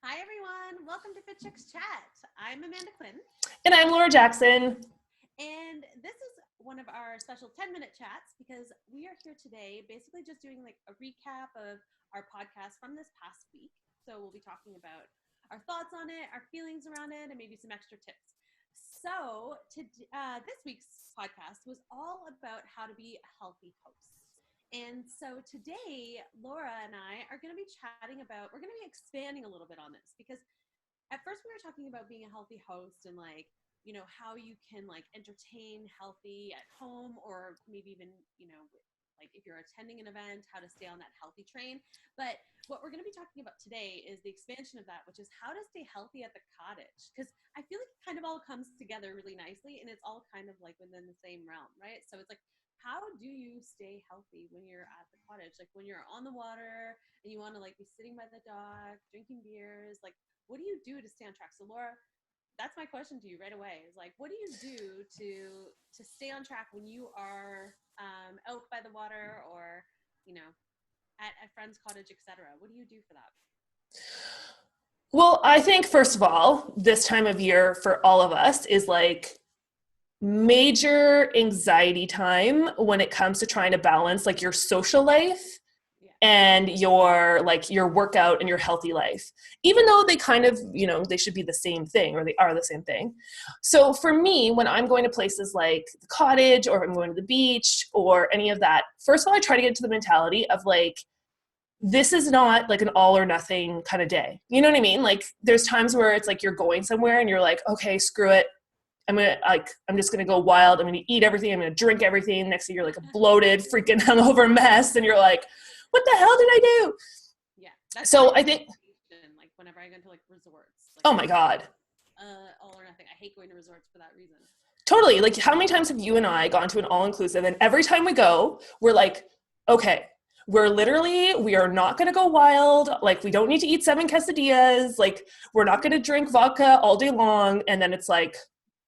Hi, everyone. Welcome to Fit Chicks Chat. I'm Amanda Quinn. And I'm Laura Jackson. And this is one of our special 10-minute chats because we are here today basically just doing like a recap of our podcast from this past week. So we'll be talking about our thoughts on it, our feelings around it, and maybe some extra tips. So this week's podcast was all about how to be a healthy host. And so today, Laura and I are going to be chatting about, we're going to be expanding a little bit on this because at first we were talking about being a healthy host and like, you know, how you can like entertain healthy at home or maybe even, you know, like if you're attending an event, how to stay on that healthy train. But what we're going to be talking about today is the expansion of that, which is how to stay healthy at the cottage. Because I feel like it kind of all comes together really nicely and it's all kind of like within the same realm, right? So it's like, how do you stay healthy when you're at the cottage? Like when you're on the water and you want to like be sitting by the dock, drinking beers, like what do you do to stay on track? So Laura, that's my question to you right away is like, what do you do to stay on track when you are out by the water or, you know, at a friend's cottage, etc.? What do you do for that? Well, I think first of all, this time of year for all of us is like major anxiety time when it comes to trying to balance like your social life and your workout and your healthy life, even though they kind of, you know, they should be the same thing or they are the same thing. So for me, when I'm going to places like the cottage or if I'm going to the beach or any of that, first of all, I try to get into the mentality of like, this is not like an all or nothing kind of day. You know what I mean? Like there's times where it's like you're going somewhere and you're like, okay, screw it. I'm just going to go wild. I'm going to eat everything. I'm going to drink everything. Next thing you're like a bloated, freaking hungover mess. And you're like, what the hell did I do? Yeah. That's so I think like whenever I go to like resorts, like, oh my God. All or nothing. I hate going to resorts for that reason. Totally. Like how many times have you and I gone to an all-inclusive and every time we go, we're like, okay, we are not going to go wild. Like we don't need to eat 7 quesadillas. Like we're not going to drink vodka all day long. And then it's like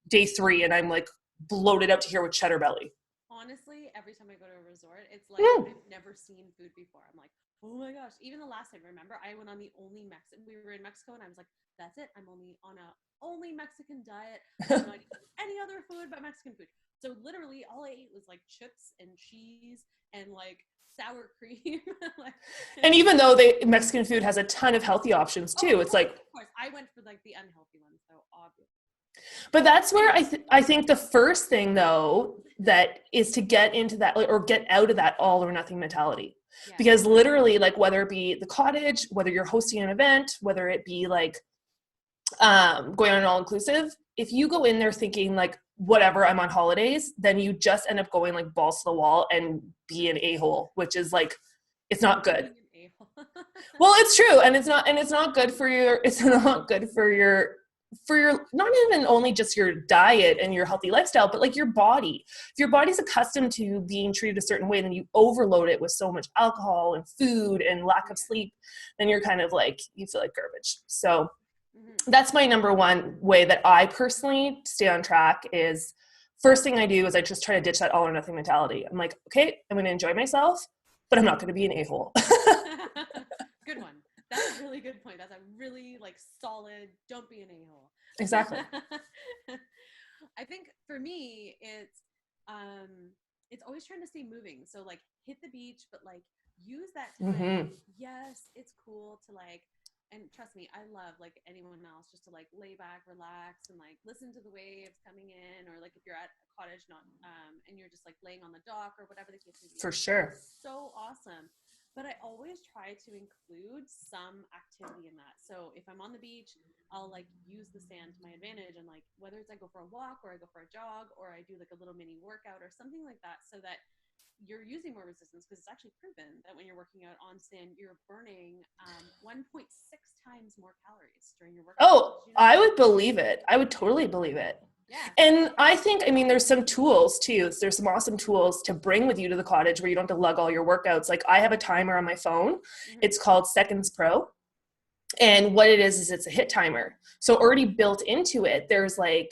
day 3 and I'm like bloated out to here with cheddar belly. Honestly, every time I go to a resort, it's like I've never seen food before. I'm like, oh my gosh. Even the last time, remember, I went on the only Mexican, we were in Mexico and I was like, that's it. I'm only on a only Mexican diet. I'm not eating any other food but Mexican food. So literally all I ate was like chips and cheese and like sour cream. And even though Mexican food has a ton of healthy options too, it's like, of course, I went for like the unhealthy ones, so obviously. But that's where I think the first thing though that is to get into that or get out of that all or nothing mentality. Yeah. Because literally like whether it be the cottage, whether you're hosting an event, whether it be like going on an all-inclusive, if you go in there thinking like whatever, I'm on holidays, then you just end up going like balls to the wall and be an a-hole, which is like it's not good. Well, it's true, and it's not good for your not even only just your diet and your healthy lifestyle, but like your body. If your body's accustomed to being treated a certain way, then you overload it with so much alcohol and food and lack of sleep, then you're kind of like, you feel like garbage. So that's my number one way that I personally stay on track is first thing I do is I just try to ditch that all or nothing mentality. I'm like, okay, I'm going to enjoy myself, but I'm not going to be an a-hole. Good one. That's a really good point. That's a really like solid, don't be an a-hole. Exactly. I think for me, it's always trying to stay moving. So like hit the beach, but like use that time. Mm-hmm. Yes, it's cool to like, and trust me, I love like anyone else just to like lay back, relax, and like listen to the waves coming in, or like if you're at a cottage, and you're just like laying on the dock or whatever the case may be. For sure. So awesome. But I always try to include some activity in that. So if I'm on the beach, I'll like use the sand to my advantage and like whether it's I go for a walk or I go for a jog or I do like a little mini workout or something like that so that you're using more resistance because it's actually proven that when you're working out on sand, you're burning 1.6 times more calories during your workout. Oh, I would believe it. I would totally believe it. Yeah. And I think, I mean, there's some tools too. There's some awesome tools to bring with you to the cottage where you don't have to lug all your workouts. Like I have a timer on my phone. Mm-hmm. It's called Seconds Pro. And what it is it's a hit timer. So already built into it, there's like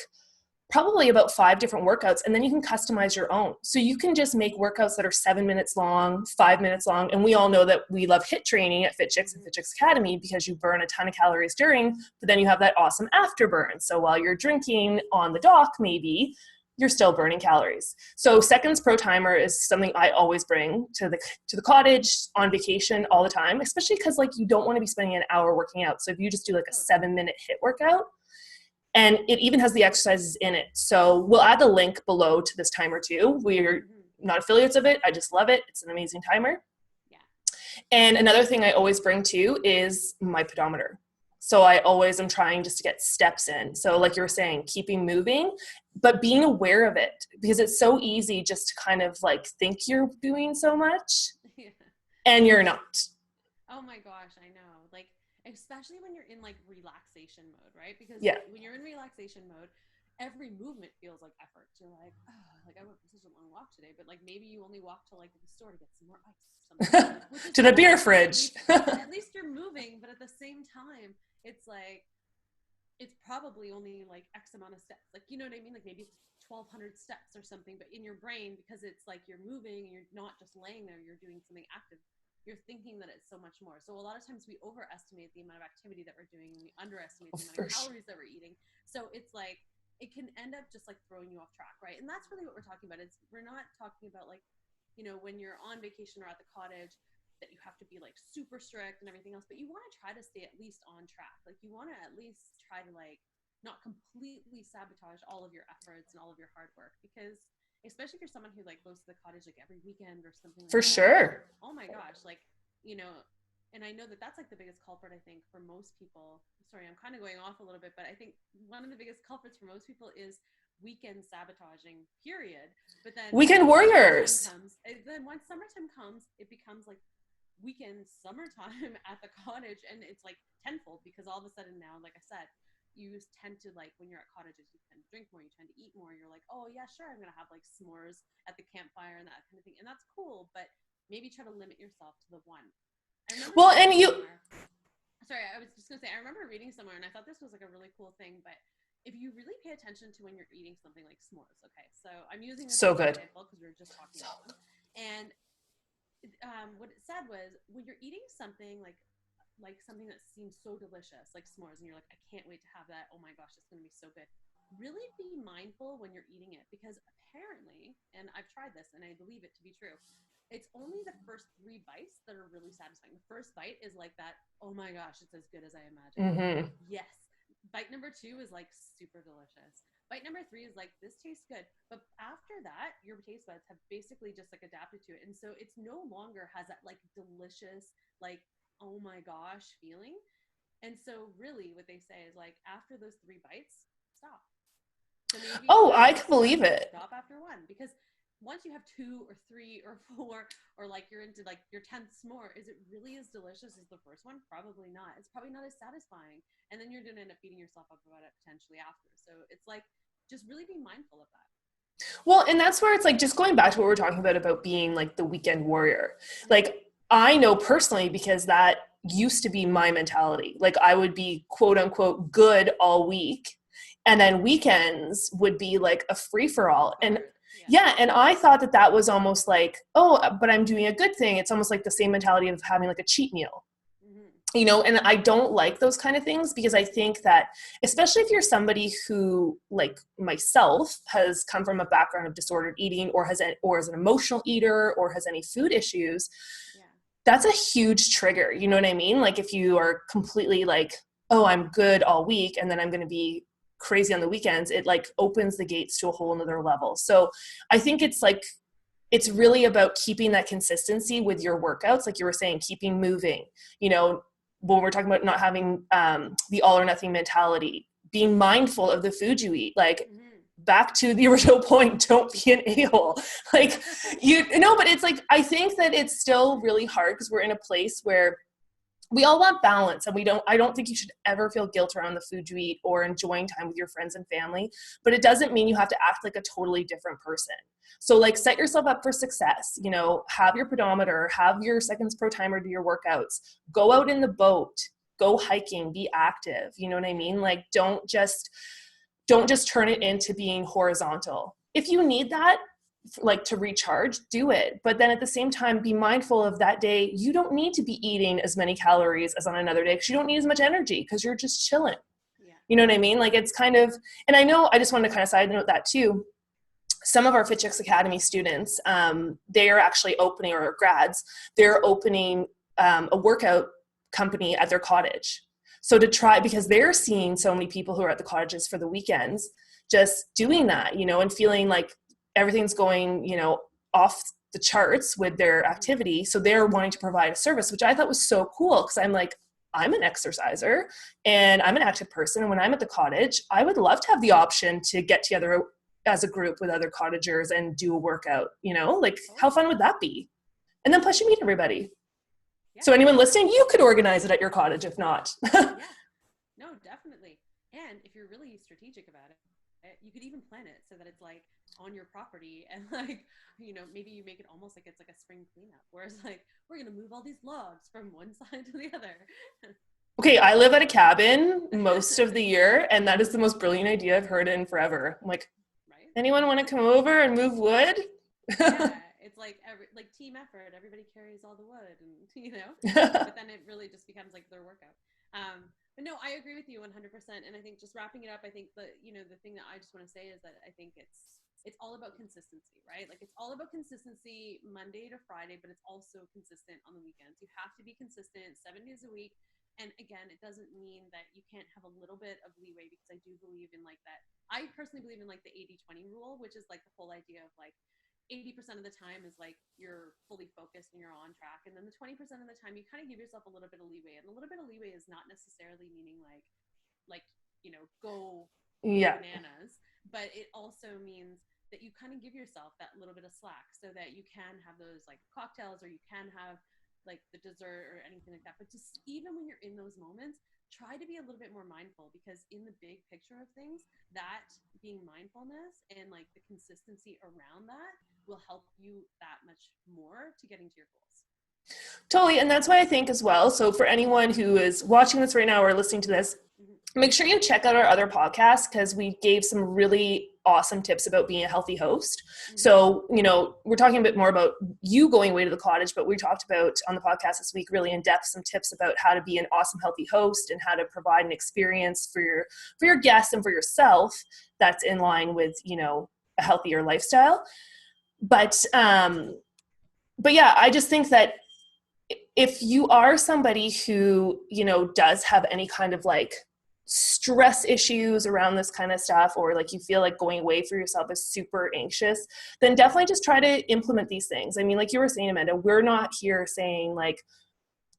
probably about 5 different workouts, and then you can customize your own. So you can just make workouts that are 7 minutes long, 5 minutes long. And we all know that we love HIIT training at Fit Chicks and Fit Chicks Academy because you burn a ton of calories during, but then you have that awesome afterburn. So while you're drinking on the dock, maybe you're still burning calories. So Seconds Pro Timer is something I always bring to the cottage on vacation all the time, especially because like you don't want to be spending an hour working out. So if you just do like a 7-minute HIIT workout, and it even has the exercises in it. So we'll add the link below to this timer too. We're not affiliates of it. I just love it. It's an amazing timer. Yeah. And another thing I always bring too is my pedometer. So I always am trying just to get steps in. So like you were saying, keeping moving, but being aware of it, because it's so easy just to kind of like think you're doing so much and you're not. Oh my gosh, I know. Like, especially when you're in like relaxation mode, right? Because when you're in relaxation mode, every movement feels like effort. You're like, oh, like I went for such a long walk today, but like maybe you only walked to like the store to get some more ice or something. To the beer fridge. At least you're moving, but at the same time, it's like, it's probably only like X amount of steps. Like, you know what I mean? Like maybe it's 1,200 steps or something, but in your brain, because it's like you're moving and you're not just laying there, you're doing something active. You're thinking that it's so much more. So a lot of times we overestimate the amount of activity that we're doing and we underestimate the amount of calories that we're eating. So it's like, it can end up just like throwing you off track, right? And that's really what we're talking about. We're not talking about like, you know, when you're on vacation or at the cottage that you have to be like super strict and everything else, but you want to try to stay at least on track. Like you want to at least try to like not completely sabotage all of your efforts and all of your hard work, because especially if you're someone who like goes to the cottage like every weekend or something like For that, sure. oh my gosh, like, you know, and I know that that's like the biggest culprit, I think, for most people. Sorry, I'm kind of going off a little bit, but I think one of the biggest culprits for most people is weekend sabotaging, period. But then weekend warriors. Then once summertime comes, it becomes like weekend summertime at the cottage, and it's like tenfold, because all of a sudden now, like I said, you tend to like, when you're at cottages, you tend to drink more, you tend to eat more. You're like, oh yeah, sure, I'm going to have like s'mores at the campfire and that kind of thing. And that's cool, but maybe try to limit yourself to the one. Well, and sorry, I was just going to say, I remember reading somewhere and I thought this was like a really cool thing, but if you really pay attention to when you're eating something like s'mores, okay, so I'm using this so good example because we were just talking about them. And what it said was, when you're eating something like something that seems so delicious, like s'mores, and you're like, I can't wait to have that. Oh my gosh, it's going to be so good. Really be mindful when you're eating it, because apparently, and I've tried this and I believe it to be true, it's only the first 3 bites that are really satisfying. The first bite is like that, oh my gosh, it's as good as I imagined. Yes. Bite number 2 is like super delicious. Bite number 3 is like, this tastes good. But after that, your taste buds have basically just like adapted to it. And so it's no longer has that like delicious, like, oh my gosh feeling. And so really what they say is like, after those 3 bites, stop. So maybe I can believe it. Stop after 1, because once you have 2 or 3 or 4, or like you're into like your 10th s'more, is it really as delicious as the first one? Probably not. It's probably not as satisfying. And then you're going to end up beating yourself up about it potentially after. So it's like, just really be mindful of that. Well, and that's where it's like, just going back to what we're talking about being like the weekend warrior. Like, I know personally, because that used to be my mentality. Like I would be quote unquote good all week, and then weekends would be like a free for all. And and I thought that was almost like, oh, but I'm doing a good thing. It's almost like the same mentality of having like a cheat meal. You know, and I don't like those kind of things, because I think that, especially if you're somebody who, like myself, has come from a background of disordered eating, or is an emotional eater, or has any food issues, that's a huge trigger. You know what I mean? Like if you are completely like, oh, I'm good all week, and then I'm going to be crazy on the weekends, it like opens the gates to a whole nother level. So I think it's like, it's really about keeping that consistency with your workouts. Like you were saying, keeping moving, you know, when we're talking about not having the all or nothing mentality, being mindful of the food you eat, like back to the original point, don't be an a-hole. Like but it's like, I think that it's still really hard, because we're in a place where we all want balance, and I don't think you should ever feel guilt around the food you eat or enjoying time with your friends and family, but it doesn't mean you have to act like a totally different person. So like, set yourself up for success, you know, have your pedometer, have your Seconds Pro Timer, do your workouts, go out in the boat, go hiking, be active. You know what I mean? Like, don't just don't just turn it into being horizontal. If you need that, like to recharge, do it. But then at the same time, be mindful of that day. You don't need to be eating as many calories as on another day because you don't need as much energy because you're just chilling. Yeah. You know what I mean? Like it's kind of, and I know I just wanted to kind of side note that too. Some of our Fit Chicks Academy students, they are actually opening, or grads, they're opening a workout company at their cottage. So to try, because they're seeing so many people who are at the cottages for the weekends, just doing that, you know, and feeling like everything's going, you know, off the charts with their activity. So they're wanting to provide a service, which I thought was so cool. Cause I'm like, I'm an exerciser and I'm an active person. And when I'm at the cottage, I would love to have the option to get together as a group with other cottagers and do a workout, you know, like how fun would that be? And then plus you meet everybody. Yeah. So anyone listening, you could organize it at your cottage if not. Yeah, no, definitely. And if you're really strategic about it, you could even plan it so that it's like on your property and like, you know, maybe you make it almost like it's like a spring cleanup where it's like, we're going to move all these logs from one side to the other. Okay, I live at a cabin most of the year, and that is the most brilliant idea I've heard in forever. I'm like, right? Anyone want to come over and move wood? Yeah, it's like team effort. Everybody carries all the wood, and you know. But then it really just becomes like their workout. But no, I agree with you 100%. And I think just wrapping it up, I think the thing that I just want to say is that I think it's all about consistency, right? Like it's all about consistency Monday to Friday, but it's also consistent on the weekends. You have to be consistent 7 days a week. And again, it doesn't mean that you can't have a little bit of leeway, because I do believe in like that. I personally believe in like the 80-20 rule, which is like the whole idea of like 80% of the time is like you're fully focused and you're on track. And then the 20% of the time you kind of give yourself a little bit of leeway. And a little bit of leeway is not necessarily meaning like, you know, go bananas, but it also means that you kind of give yourself that little bit of slack so that you can have those like cocktails, or you can have like the dessert or anything like that. But just even when you're in those moments, try to be a little bit more mindful, because in the big picture of things, that being mindfulness and like the consistency around that will help you that much more to getting to your goals. Totally. And that's why I think as well. So for anyone who is watching this right now or listening to this, make sure you check out our other podcasts, because we gave some really awesome tips about being a healthy host. So, you know, we're talking a bit more about you going away to the cottage, but we talked about on the podcast this week really in depth some tips about how to be an awesome healthy host and how to provide an experience for your guests and for yourself that's in line with, you know, a healthier lifestyle. But yeah, I just think that if you are somebody who, you know, does have any kind of like stress issues around this kind of stuff, or like you feel like going away for yourself is super anxious, then definitely just try to implement these things. I mean, like you were saying, Amanda, we're not here saying like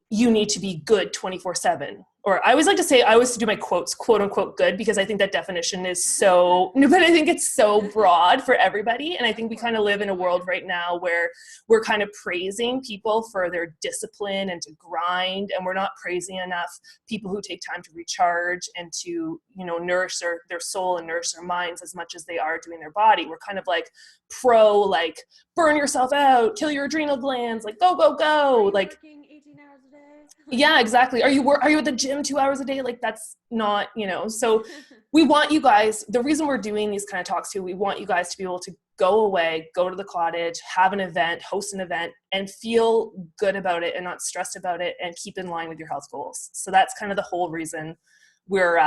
you need to be good 24/7. Or I always like to say, I always do my quotes, quote unquote good, because I think that definition is so, but I think it's so broad for everybody. And I think we kind of live in a world right now where we're kind of praising people for their discipline and to grind. And we're not praising enough people who take time to recharge and to, you know, nourish their soul and nourish their minds as much as they are doing their body. We're kind of like pro, like burn yourself out, kill your adrenal glands, like go, go, go. Like, yeah, exactly. Are you at the gym 2 hours a day? Like that's not, you know, so we want you guys, the reason we're doing these kind of talks too, we want you guys to be able to go away, go to the cottage, have an event, host an event, and feel good about it and not stressed about it, and keep in line with your health goals. So that's kind of the whole reason we're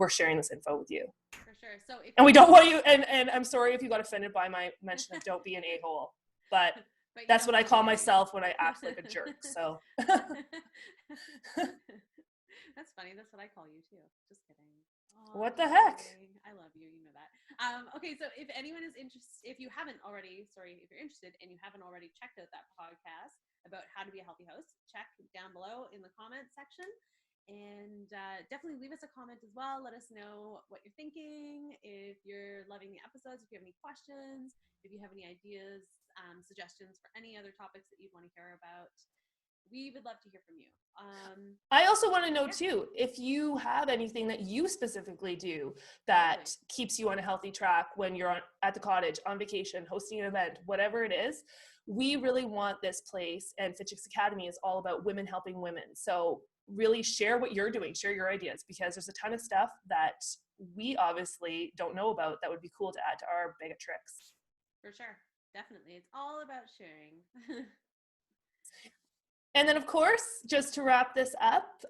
sharing this info with you. For sure. So and we don't want you, and I'm sorry if you got offended by my mention of don't be an a-hole, but that's what I call myself when I act like a jerk. So that's funny. That's what I call you too. Just kidding. Aww, what the heck? I love you. You know that. Okay. So if anyone is interested, if you're interested and you haven't already checked out that podcast about how to be a healthy host, check down below in the comments section. And definitely leave us a comment as well. Let us know what you're thinking. If you're loving the episodes, if you have any questions, if you have any ideas, suggestions for any other topics that you'd want to hear about, we would love to hear from you. I also want to know too, if you have anything that you specifically do that keeps you on a healthy track when you're at the cottage, on vacation, hosting an event, whatever it is. We really want this place, and Fit Chicks Academy is all about women helping women. So really share what you're doing, share your ideas, because there's a ton of stuff that we obviously don't know about that would be cool to add to our bag of tricks. For sure. Definitely. It's all about sharing. And then, of course, just to wrap this up,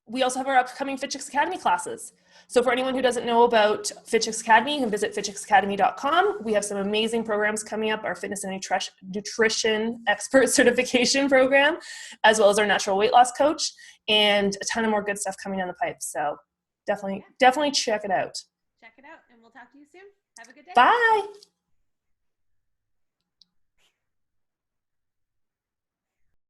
we also have our upcoming FitChicks Academy classes. So for anyone who doesn't know about FitChicks Academy, you can visit fitchicksacademy.com. We have some amazing programs coming up, our fitness and nutrition expert certification program, as well as our natural weight loss coach, and a ton of more good stuff coming down the pipe. So definitely check it out. Check it out, and we'll talk to you soon. Have a good day. Bye.